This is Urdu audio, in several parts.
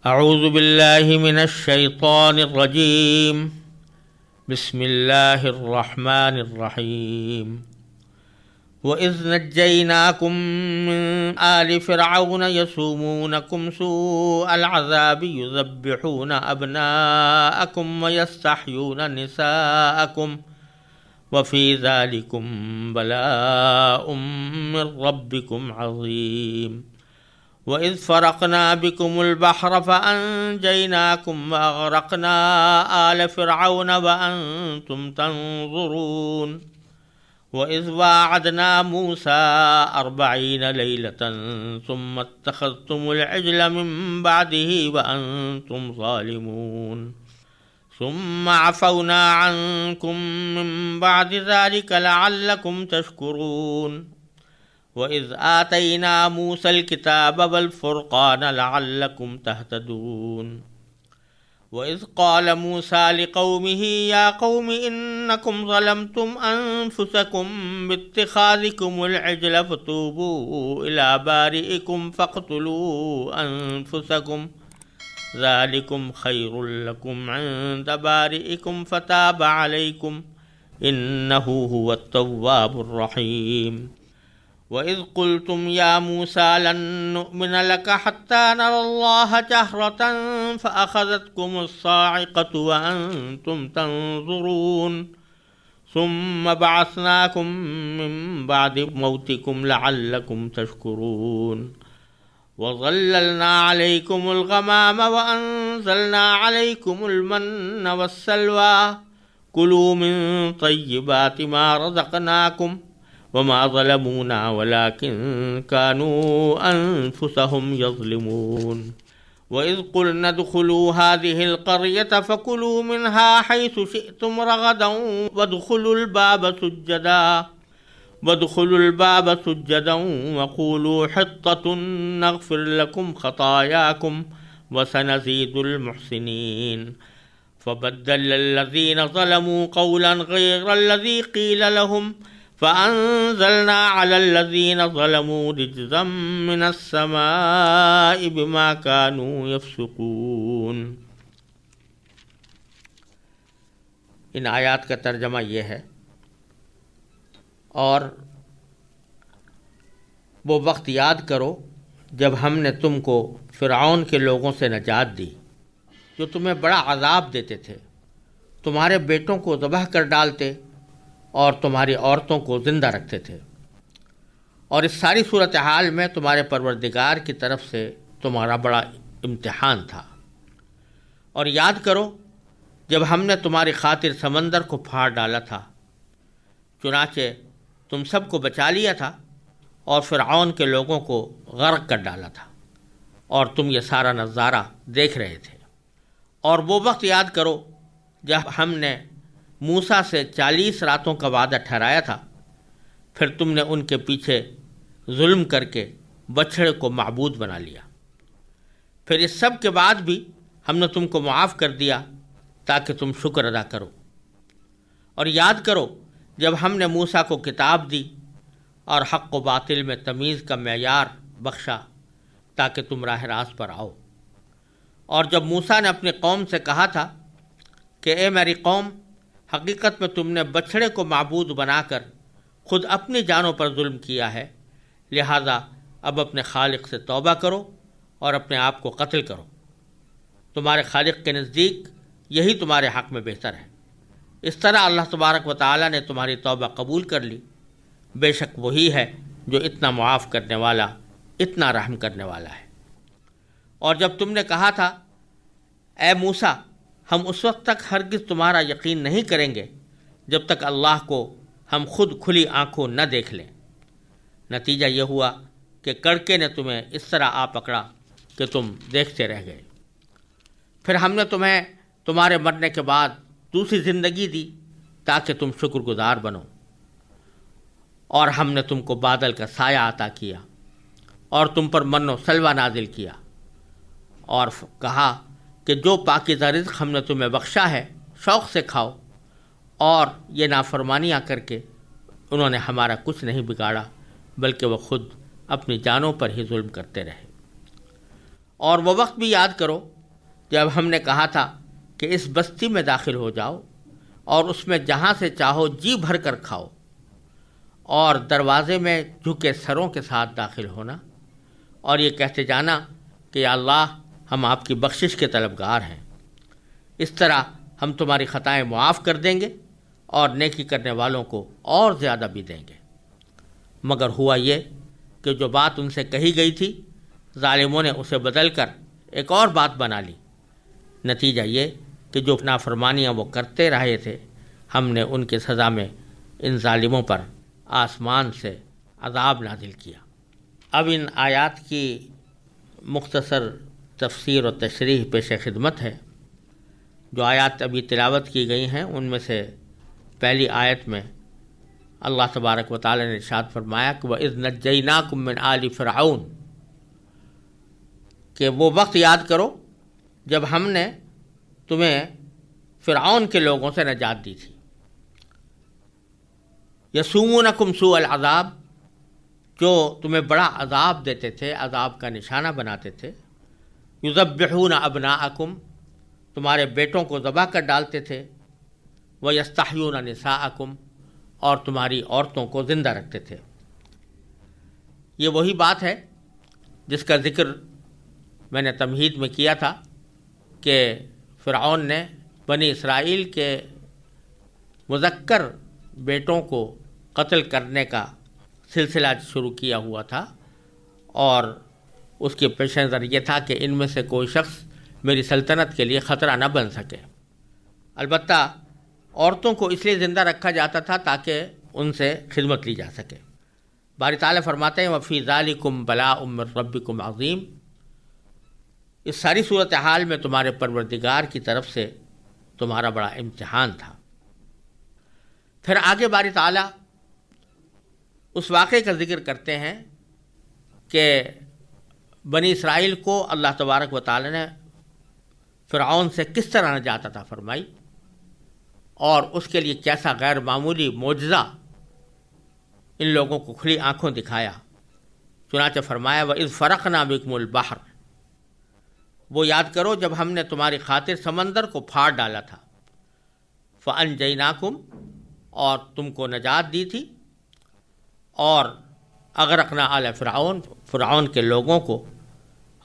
اعوذ باللہ من الشیطان الرجیم بسم اللہ الرحمن الرحیم وَإِذْ نَجَّيْنَاكُمْ مِنْ آلِ فِرْعَوْنَ يَسُومُونَكُمْ سُوءَ الْعَذَابِ يُذَبِّحُونَ أَبْنَاءَكُمْ وَيَسْتَحْيُونَ نِسَاءَكُمْ وَفِي ذَلِكُمْ بَلَاءٌ مِّن رَّبِّكُمْ عَظِيمٌ وَإِذْ فَرَقْنَا بِكُمُ الْبَحْرَ فَأَنجَيْنَاكُمْ وَأَغْرَقْنَا آلَ فِرْعَوْنَ وَأَنتُمْ تَنظُرُونَ وَإِذْ وَاعَدْنَا مُوسَىٰ 40 لَيْلَةً ثُمَّ اتَّخَذْتُمُ الْعِجْلَ مِن بَعْدِهِ وَأَنتُمْ ظَالِمُونَ ثُمَّ عَفَوْنَا عَنكُم مِّن بَعْدِ ذَلِكَ لَعَلَّكُمْ تَشْكُرُونَ وَإِذْ آتَيْنَا مُوسَى الْكِتَابَ وَالْفُرْقَانَ لَعَلَّكُمْ تَهْتَدُونَ وَإِذْ قَالَ مُوسَى لِقَوْمِهِ يَا قَوْمِ إِنَّكُمْ ظَلَمْتُمْ أَنفُسَكُمْ بِاتِّخَاذِكُمُ الْعِجْلَ فَتُوبُوا إِلَىٰ بَارِئِكُمْ فَاقْتُلُوا أَنفُسَكُمْ ذَلِكُمْ خَيْرٌ لَكُمْ عِندَ بَارِئِكُمْ فَتَابَ عَلَيْكُمْ إِنَّهُ هُوَ التَّوَّابُ الرَّحِيمُ وَإِذْ قُلْتُمْ يَا مُوسَىٰ لَن نُّؤْمِنَ لَكَ حَتَّىٰ نَرَى اللَّهَ جَهْرَةً فَأَخَذَتْكُمُ الصَّاعِقَةُ وَأَنتُمْ تَنظُرُونَ ثُمَّ بَعَثْنَاكُم مِّن بَعْدِ مَوْتِكُمْ لَعَلَّكُمْ تَشْكُرُونَ وَظَلَّلْنَا عَلَيْكُمُ الْغَمَامَ وَأَنزَلْنَا عَلَيْكُمُ الْمَنَّ وَالسَّلْوَىٰ كُلُوا مِن طَيِّبَاتِ مَا رَزَقْنَاكُمْ وَمَا ظَلَمُونَا وَلَٰكِن كَانُوا أَنفُسَهُمْ يَظْلِمُونَ وَإِذْ قُلْنَا ادْخُلُوا هَٰذِهِ الْقَرْيَةَ فَكُلُوا مِنْهَا حَيْثُ شِئْتُمْ رَغَدًا وَادْخُلُوا الْبَابَ سُجَّدًا وَقُولُوا حِطَّةٌ نَّغْفِرْ لَكُمْ خَطَايَاكُمْ وَسَنَزِيدُ الْمُحْسِنِينَ فَبَدَّلَ الَّذِينَ ظَلَمُوا قَوْلًا غَيْرَ الَّذِي قِيلَ لَهُمْ فَأَنزَلْنَا عَلَى الَّذِينَ ظَلَمُوا رِجْزًا مِّنَ السَّمَاءِ بِمَا كَانُوا يَفْسُقُونَ۔ ان آیات کا ترجمہ یہ ہے، اور وہ وقت یاد کرو جب ہم نے تم کو فرعون کے لوگوں سے نجات دی جو تمہیں بڑا عذاب دیتے تھے، تمہارے بیٹوں کو ذبح کر ڈالتے اور تمہاری عورتوں کو زندہ رکھتے تھے، اور اس ساری صورتحال میں تمہارے پروردگار کی طرف سے تمہارا بڑا امتحان تھا۔ اور یاد کرو جب ہم نے تمہاری خاطر سمندر کو پھاڑ ڈالا تھا، چنانچہ تم سب کو بچا لیا تھا اور فرعون کے لوگوں کو غرق کر ڈالا تھا، اور تم یہ سارا نظارہ دیکھ رہے تھے۔ اور وہ وقت یاد کرو جب ہم نے موسیٰ سے 40 راتوں کا وعدہ ٹھہرایا تھا، پھر تم نے ان کے پیچھے ظلم کر کے بچھڑے کو معبود بنا لیا۔ پھر اس سب کے بعد بھی ہم نے تم کو معاف کر دیا تاکہ تم شکر ادا کرو۔ اور یاد کرو جب ہم نے موسیٰ کو کتاب دی اور حق و باطل میں تمیز کا معیار بخشا تاکہ تم راہ راست پر آؤ۔ اور جب موسیٰ نے اپنی قوم سے کہا تھا کہ اے میری قوم، حقیقت میں تم نے بچھڑے کو معبود بنا کر خود اپنی جانوں پر ظلم کیا ہے، لہذا اب اپنے خالق سے توبہ کرو اور اپنے آپ کو قتل کرو۔ تمہارے خالق کے نزدیک یہی تمہارے حق میں بہتر ہے۔ اس طرح اللہ تبارک و تعالیٰ نے تمہاری توبہ قبول کر لی، بے شک وہی ہے جو اتنا معاف کرنے والا، اتنا رحم کرنے والا ہے۔ اور جب تم نے کہا تھا اے موسیٰ، ہم اس وقت تک ہرگز تمہارا یقین نہیں کریں گے جب تک اللہ کو ہم خود کھلی آنکھوں نہ دیکھ لیں، نتیجہ یہ ہوا کہ کڑکے نے تمہیں اس طرح آ پکڑا کہ تم دیکھتے رہ گئے۔ پھر ہم نے تمہیں تمہارے مرنے کے بعد دوسری زندگی دی تاکہ تم شکر گزار بنو، اور ہم نے تم کو بادل کا سایہ عطا کیا اور تم پر من و سلوہ نازل کیا، اور کہا کہ جو پاکیزہ رزق ہم نے تمہیں بخشا ہے شوق سے کھاؤ، اور یہ نافرمانیاں کر کے انہوں نے ہمارا کچھ نہیں بگاڑا بلکہ وہ خود اپنی جانوں پر ہی ظلم کرتے رہے۔ اور وہ وقت بھی یاد کرو جب ہم نے کہا تھا کہ اس بستی میں داخل ہو جاؤ اور اس میں جہاں سے چاہو جی بھر کر کھاؤ، اور دروازے میں جھکے سروں کے ساتھ داخل ہونا، اور یہ کہتے جانا کہ یا اللہ ہم آپ کی بخشش کے طلبگار ہیں، اس طرح ہم تمہاری خطائیں معاف کر دیں گے اور نیکی کرنے والوں کو اور زیادہ بھی دیں گے۔ مگر ہوا یہ کہ جو بات ان سے کہی گئی تھی، ظالموں نے اسے بدل کر ایک اور بات بنا لی۔ نتیجہ یہ کہ جو نافرمانیاں وہ کرتے رہے تھے، ہم نے ان کی سزا میں ان ظالموں پر آسمان سے عذاب نازل کیا۔ اب ان آیات کی مختصر تفسیر و تشریح پیش خدمت ہے۔ جو آیات ابھی تلاوت کی گئی ہیں ان میں سے پہلی آیت میں اللہ تبارک و تعالی نے ارشاد فرمایا کہ وَإِذْ نَجَّيْنَاكُم مِّنْ آلِ فِرْعَوْنَ، کہ وہ وقت یاد کرو جب ہم نے تمہیں فرعون کے لوگوں سے نجات دی تھی۔ یسومونکم سوء العذاب، جو تمہیں بڑا عذاب دیتے تھے، عذاب کا نشانہ بناتے تھے۔ یذبحون ابناءکم، تمہارے بیٹوں کو ذبح کر ڈالتے تھے۔ ویستحیون نساءکم، اور تمہاری عورتوں کو زندہ رکھتے تھے۔ یہ وہی بات ہے جس کا ذکر میں نے تمہید میں کیا تھا کہ فرعون نے بنی اسرائیل کے مذکر بیٹوں کو قتل کرنے کا سلسلہ شروع کیا ہوا تھا، اور اس کے پیش نظر یہ تھا کہ ان میں سے کوئی شخص میری سلطنت کے لیے خطرہ نہ بن سکے۔ البتہ عورتوں کو اس لیے زندہ رکھا جاتا تھا تاکہ ان سے خدمت لی جا سکے۔ باری تعالیٰ فرماتے ہیں وَفِي ذَلِكُمْ بَلَاءٌ مِّن رَبِّكُمْ عَظِيمٌ، اس ساری صورتحال میں تمہارے پروردگار کی طرف سے تمہارا بڑا امتحان تھا۔ پھر آگے باری تعالیٰ اس واقعے کا ذکر کرتے ہیں کہ بنی اسرائیل کو اللہ تبارک و تعالی نے فرعون سے کس طرح نجات عطا فرمائی، اور اس کے لیے کیسا غیر معمولی معجزہ ان لوگوں کو کھلی آنکھوں دکھایا۔ چنانچہ فرمایا وَإِذْ فَرَقْنَا بِكُمُ الْبَحْرَ، وہ یاد کرو جب ہم نے تمہاری خاطر سمندر کو پھاڑ ڈالا تھا۔ فَأَنْجَيْنَاكُمْ، اور تم کو نجات دی تھی، اور اغرقنا آل فرعون، فرعون کے لوگوں کو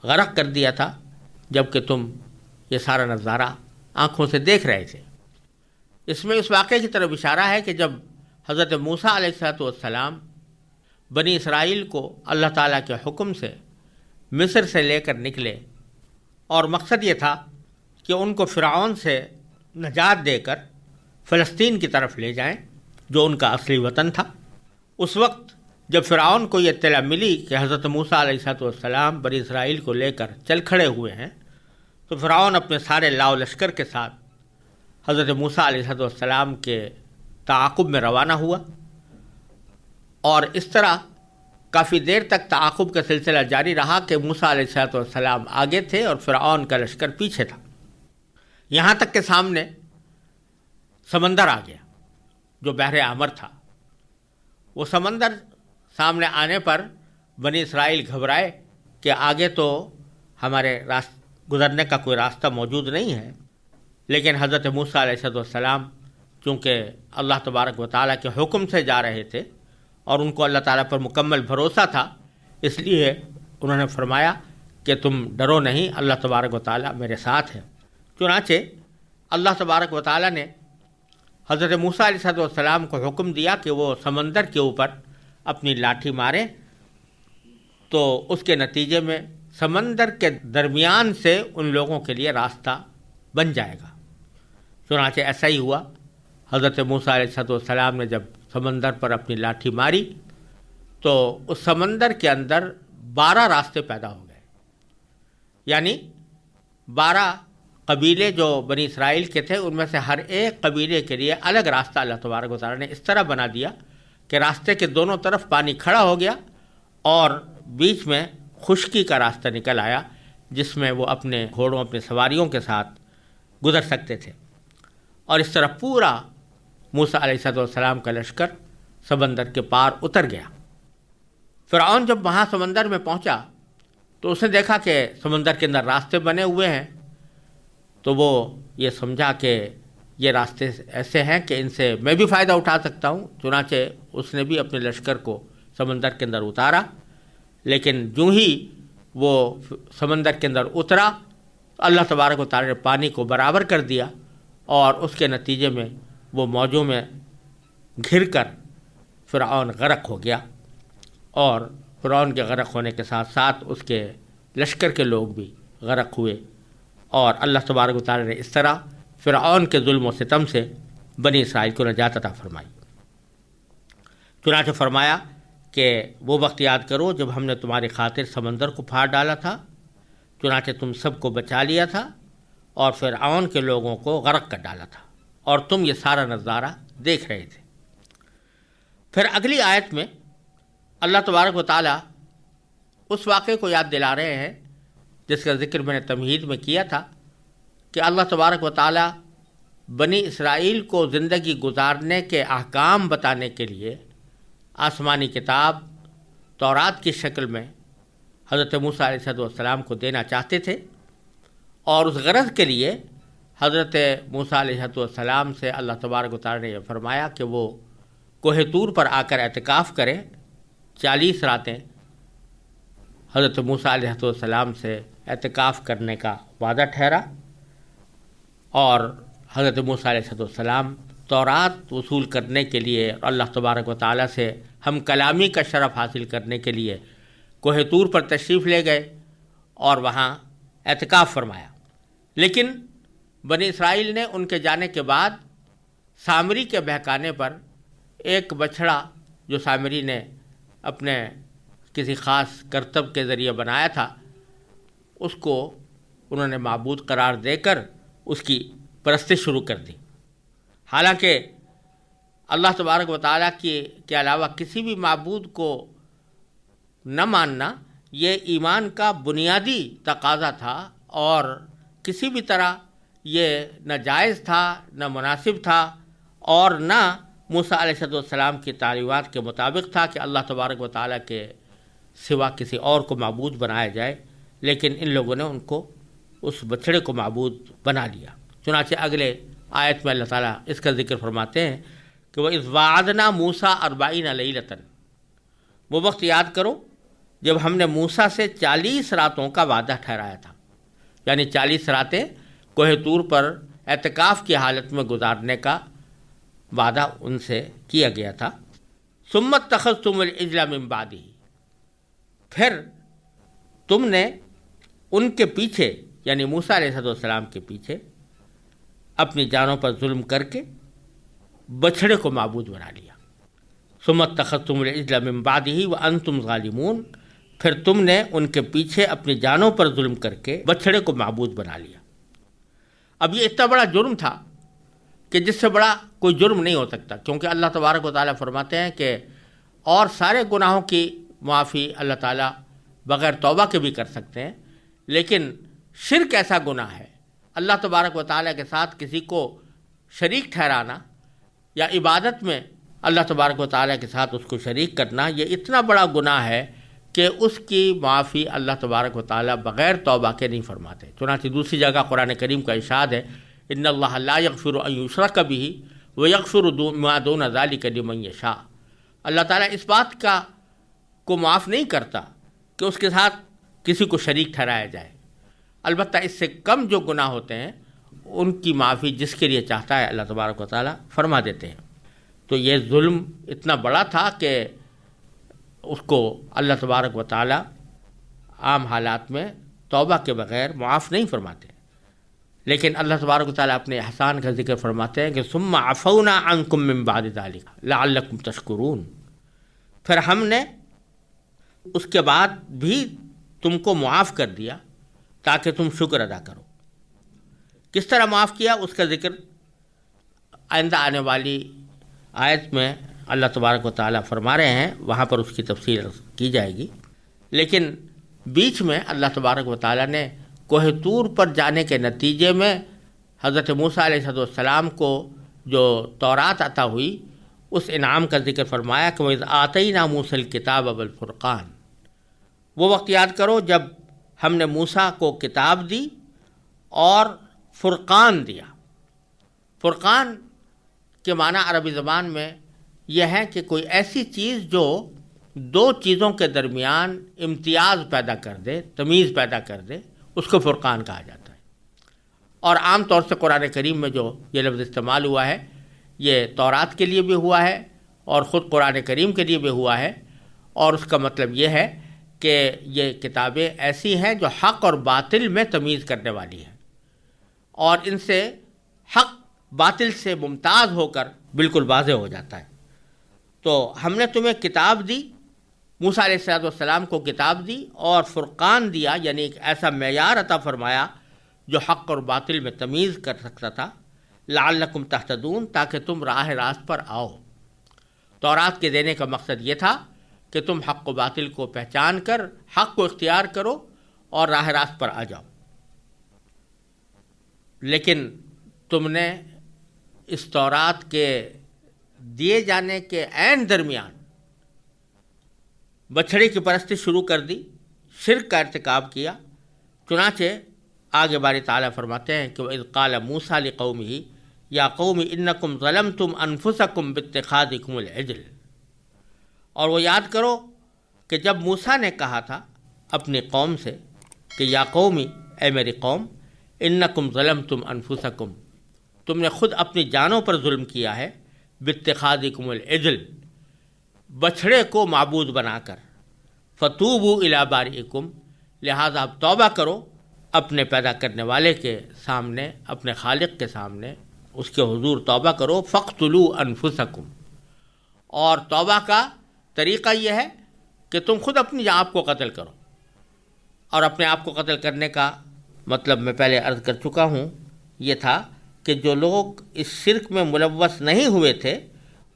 غرق کر دیا تھا جبکہ تم یہ سارا نظارہ آنکھوں سے دیکھ رہے تھے۔ اس میں اس واقعے کی طرف اشارہ ہے کہ جب حضرت موسیٰ علیہ السلام بنی اسرائیل کو اللہ تعالیٰ کے حکم سے مصر سے لے کر نکلے، اور مقصد یہ تھا کہ ان کو فرعون سے نجات دے کر فلسطین کی طرف لے جائیں جو ان کا اصلی وطن تھا، اس وقت جب فرعون کو یہ اطلاع ملی کہ حضرت موسیٰ علیہ السلام بنی اسرائیل کو لے کر چل کھڑے ہوئے ہیں، تو فرعون اپنے سارے لاؤ لشکر کے ساتھ حضرت موسیٰ علیہ السلام کے تعاقب میں روانہ ہوا، اور اس طرح کافی دیر تک تعاقب کا سلسلہ جاری رہا کہ موسیٰ علیہ السلام آگے تھے اور فرعون کا لشکر پیچھے تھا، یہاں تک کہ سامنے سمندر آ گیا جو بحر احمر تھا۔ وہ سمندر سامنے آنے پر بنی اسرائیل گھبرائے کہ آگے تو ہمارے گزرنے کا کوئی راستہ موجود نہیں ہے، لیکن حضرت موسیٰ علیہ السلام چونکہ اللہ تبارک و تعالیٰ کے حکم سے جا رہے تھے اور ان کو اللہ تعالیٰ پر مکمل بھروسہ تھا، اس لیے انہوں نے فرمایا کہ تم ڈرو نہیں، اللہ تبارک و تعالیٰ میرے ساتھ ہے۔ چنانچہ اللہ تبارک و تعالیٰ نے حضرت موسیٰ علیہ السلام کو حکم دیا کہ وہ سمندر کے اوپر اپنی لاٹھی ماریں، تو اس کے نتیجے میں سمندر کے درمیان سے ان لوگوں کے لیے راستہ بن جائے گا۔ چنانچہ ایسا ہی ہوا۔ حضرت موسیٰ علیہ السلام نے جب سمندر پر اپنی لاٹھی ماری تو اس سمندر کے اندر 12 راستے پیدا ہو گئے، یعنی 12 قبیلے جو بنی اسرائیل کے تھے ان میں سے ہر ایک قبیلے کے لیے الگ راستہ اللہ تبارک و تعالیٰ نے اس طرح بنا دیا کہ راستے کے دونوں طرف پانی کھڑا ہو گیا اور بیچ میں خشکی کا راستہ نکل آیا جس میں وہ اپنے گھوڑوں، اپنے سواریوں کے ساتھ گزر سکتے تھے، اور اس طرح پورا موسیٰ علیہ السلام کا لشکر سمندر کے پار اتر گیا۔ فرعون جب وہاں سمندر میں پہنچا تو اس نے دیکھا کہ سمندر کے اندر راستے بنے ہوئے ہیں، تو وہ یہ سمجھا کہ یہ راستے ایسے ہیں کہ ان سے میں بھی فائدہ اٹھا سکتا ہوں، چنانچہ اس نے بھی اپنے لشکر کو سمندر کے اندر اتارا، لیکن جو ہی وہ سمندر کے اندر اترا اللہ تبارک و تعالی نے پانی کو برابر کر دیا، اور اس کے نتیجے میں وہ موجوں میں گھر کر فرعون غرق ہو گیا، اور فرعون کے غرق ہونے کے ساتھ ساتھ اس کے لشکر کے لوگ بھی غرق ہوئے، اور اللہ تبارک و تعالی نے اس طرح فرعون کے ظلم و ستم سے بنی اسرائیل کو نجات عطا فرمائی۔ چنانچہ فرمایا کہ وہ وقت یاد کرو جب ہم نے تمہاری خاطر سمندر کو پھاڑ ڈالا تھا، چنانچہ تم سب کو بچا لیا تھا اور فرعون کے لوگوں کو غرق کر ڈالا تھا، اور تم یہ سارا نظارہ دیکھ رہے تھے۔ پھر اگلی آیت میں اللہ تبارک و تعالیٰ اس واقعے کو یاد دلا رہے ہیں جس کا ذکر میں نے تمہید میں کیا تھا کہ اللہ تبارک و تعالیٰ بنی اسرائیل کو زندگی گزارنے کے احکام بتانے کے لیے آسمانی کتاب تورات کی شکل میں حضرت موسیٰ علیہ السلام کو دینا چاہتے تھے، اور اس غرض کے لیے حضرت موسیٰ علیہ السلام سے اللہ تبارک و تعالیٰ نے یہ فرمایا کہ وہ کوہ طور پر آ کر اعتکاف کریں۔ 40 راتیں حضرت موسیٰ علیہ السلام سے اعتکاف کرنے کا وعدہ ٹھہرا، اور حضرت موسیٰ علیہ السلام تورات وصول کرنے کے لیے اور اللہ تبارک و تعالیٰ سے ہم کلامی کا شرف حاصل کرنے کے لیے کوہ طور پر تشریف لے گئے اور وہاں اعتکاف فرمایا۔ لیکن بنی اسرائیل نے ان کے جانے کے بعد سامری کے بہکانے پر ایک بچھڑا جو سامری نے اپنے کسی خاص کرتب کے ذریعے بنایا تھا، اس کو انہوں نے معبود قرار دے کر اس کی پرستش شروع کر دی، حالانکہ اللہ تبارک و تعالیٰ کے علاوہ کسی بھی معبود کو نہ ماننا یہ ایمان کا بنیادی تقاضا تھا، اور کسی بھی طرح یہ نہ جائز تھا نہ مناسب تھا، اور نہ موسیٰ علیہ السلام کی تعلیمات کے مطابق تھا کہ اللہ تبارک و تعالیٰ کے سوا کسی اور کو معبود بنایا جائے، لیکن ان لوگوں نے ان کو اس بچڑے کو معبود بنا لیا۔ چنانچہ اگلے آیت میں اللہ تعالیٰ اس کا ذکر فرماتے ہیں کہ وَإِذْ وَعَدْنَا مُوسَىٰ 40 لَيْلَةً، وہ وقت یاد کرو جب ہم نے موسیٰ سے 40 راتوں کا وعدہ ٹھہرایا تھا، یعنی 40 راتیں کوہ طور پر اعتکاف کی حالت میں گزارنے کا وعدہ ان سے کیا گیا تھا۔ ثُمَّ اتَّخَذْتُمُ الْعِجْلَ مِن بَعْدِهِ، پھر تم نے ان کے پیچھے یعنی موسیٰ علیہ السلام کے پیچھے اپنی جانوں پر ظلم کر کے بچھڑے کو معبود بنا لیا۔ ثُمَّ اتَّخَذْتُمُ الْعِجْلَ مِن بَعْدِهِ وَأَنْتُمْ ظَالِمُونَ، پھر تم نے ان کے پیچھے اپنی جانوں پر ظلم کر کے بچھڑے کو معبود بنا لیا۔ اب یہ اتنا بڑا جرم تھا کہ جس سے بڑا کوئی جرم نہیں ہو سکتا، کیونکہ اللہ تبارک و تعالیٰ فرماتے ہیں کہ اور سارے گناہوں کی معافی اللہ تعالیٰ بغیر توبہ کے بھی کر سکتے ہیں، لیکن شرک ایسا گناہ ہے، اللہ تبارک و تعالیٰ کے ساتھ کسی کو شریک ٹھہرانا یا عبادت میں اللہ تبارک و تعالیٰ کے ساتھ اس کو شریک کرنا، یہ اتنا بڑا گناہ ہے کہ اس کی معافی اللہ تبارک و تعالیٰ بغیر توبہ کے نہیں فرماتے۔ چنانچہ دوسری جگہ قرآن کریم کا ارشاد ہے ان اللہ لا یغفر ان یشرک بہ ویغفر ما دون ذلک لمن یشاء، اللہ تعالیٰ اس بات کو معاف نہیں کرتا کہ اس کے ساتھ کسی کو شریک ٹھہرایا جائے، البتہ اس سے کم جو گناہ ہوتے ہیں ان کی معافی جس کے لیے چاہتا ہے اللہ تبارک و تعالیٰ فرما دیتے ہیں۔ تو یہ ظلم اتنا بڑا تھا کہ اس کو اللہ تبارک و تعالیٰ عام حالات میں توبہ کے بغیر معاف نہیں فرماتے، لیکن اللہ تبارک و تعالیٰ اپنے احسان کا ذکر فرماتے ہیں کہ ثم عفونا عنکم من بعد ذلک لعلکم تشکرون، پھر ہم نے اس کے بعد بھی تم کو معاف کر دیا تاکہ تم شکر ادا کرو۔ کس طرح معاف کیا اس کا ذکر آئندہ آنے والی آیت میں اللہ تبارک و تعالیٰ فرما رہے ہیں، وہاں پر اس کی تفصیل کی جائے گی، لیکن بیچ میں اللہ تبارک و تعالیٰ نے کوہ طور پر جانے کے نتیجے میں حضرت موسیٰ علیہ السلام کو جو تورات عطا ہوئی اس انعام کا ذکر فرمایا کہ وَإِذْ آتَيْنَا مُوسَى الْكِتَابَ وَالْفُرْقَانَ، وہ وقت یاد کرو جب ہم نے موسیٰ کو کتاب دی اور فرقان دیا۔ فرقان کے معنی عربی زبان میں یہ ہے کہ کوئی ایسی چیز جو دو چیزوں کے درمیان امتیاز پیدا کر دے، تمیز پیدا کر دے، اس کو فرقان کہا جاتا ہے۔ اور عام طور سے قرآن کریم میں جو یہ لفظ استعمال ہوا ہے یہ تورات کے لیے بھی ہوا ہے اور خود قرآن کریم کے لیے بھی ہوا ہے، اور اس کا مطلب یہ ہے کہ یہ کتابیں ایسی ہیں جو حق اور باطل میں تمیز کرنے والی ہیں، اور ان سے حق باطل سے ممتاز ہو کر بالکل واضح ہو جاتا ہے۔ تو ہم نے تمہیں کتاب دی، موسیٰ علیہ السلام کو کتاب دی اور فرقان دیا، یعنی ایک ایسا معیار عطا فرمایا جو حق اور باطل میں تمیز کر سکتا تھا، لعلکم تہتدون، تاکہ تم راہ راست پر آؤ۔ تورات کے دینے کا مقصد یہ تھا کہ تم حق و باطل کو پہچان کر حق کو اختیار کرو اور راہ راست پر آ جاؤ۔ لیکن تم نے اس تورات کے دیے جانے کے عین درمیان بچھڑے کی پرستی شروع کر دی، شرک کا ارتکاب کیا۔ چنانچہ آگے باری تعالیٰ فرماتے ہیں کہ وَإِذْ قَالَ مُوسَىٰ لِقَوْمِهِ يَا قَوْمِ إِنَّكُمْ ظَلَمْتُمْ أَنفُسَكُمْ بِاتِّخَاذِكُمُ الْعِجْلَ، اور وہ یاد کرو کہ جب موسیٰ نے کہا تھا اپنی قوم سے کہ یا قومی، اے میری قوم، انکم ظلمتم انفسکم، تم نے خود اپنی جانوں پر ظلم کیا ہے، باتخاذکم العجل، بچھڑے کو معبود بنا کر، فتوبوا الی بارئکم، لہذا اب توبہ کرو اپنے پیدا کرنے والے کے سامنے، اپنے خالق کے سامنے، اس کے حضور توبہ کرو، فاقتلوا انفسکم۔ اور توبہ کا طریقہ یہ ہے کہ تم خود اپنی آپ کو قتل کرو، اور اپنے آپ کو قتل کرنے کا مطلب میں پہلے عرض کر چکا ہوں، یہ تھا کہ جو لوگ اس شرک میں ملوث نہیں ہوئے تھے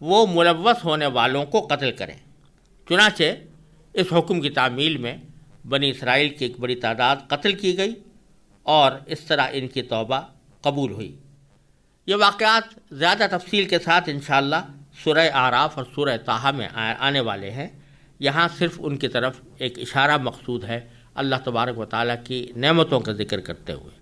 وہ ملوث ہونے والوں کو قتل کریں۔ چنانچہ اس حکم کی تعمیل میں بنی اسرائیل کی ایک بڑی تعداد قتل کی گئی اور اس طرح ان کی توبہ قبول ہوئی۔ یہ واقعات زیادہ تفصیل کے ساتھ انشاءاللہ سورہ اعراف اور سورہ طٰہٰ میں آنے والے ہیں، یہاں صرف ان کی طرف ایک اشارہ مقصود ہے اللہ تبارک و تعالیٰ کی نعمتوں کا ذکر کرتے ہوئے۔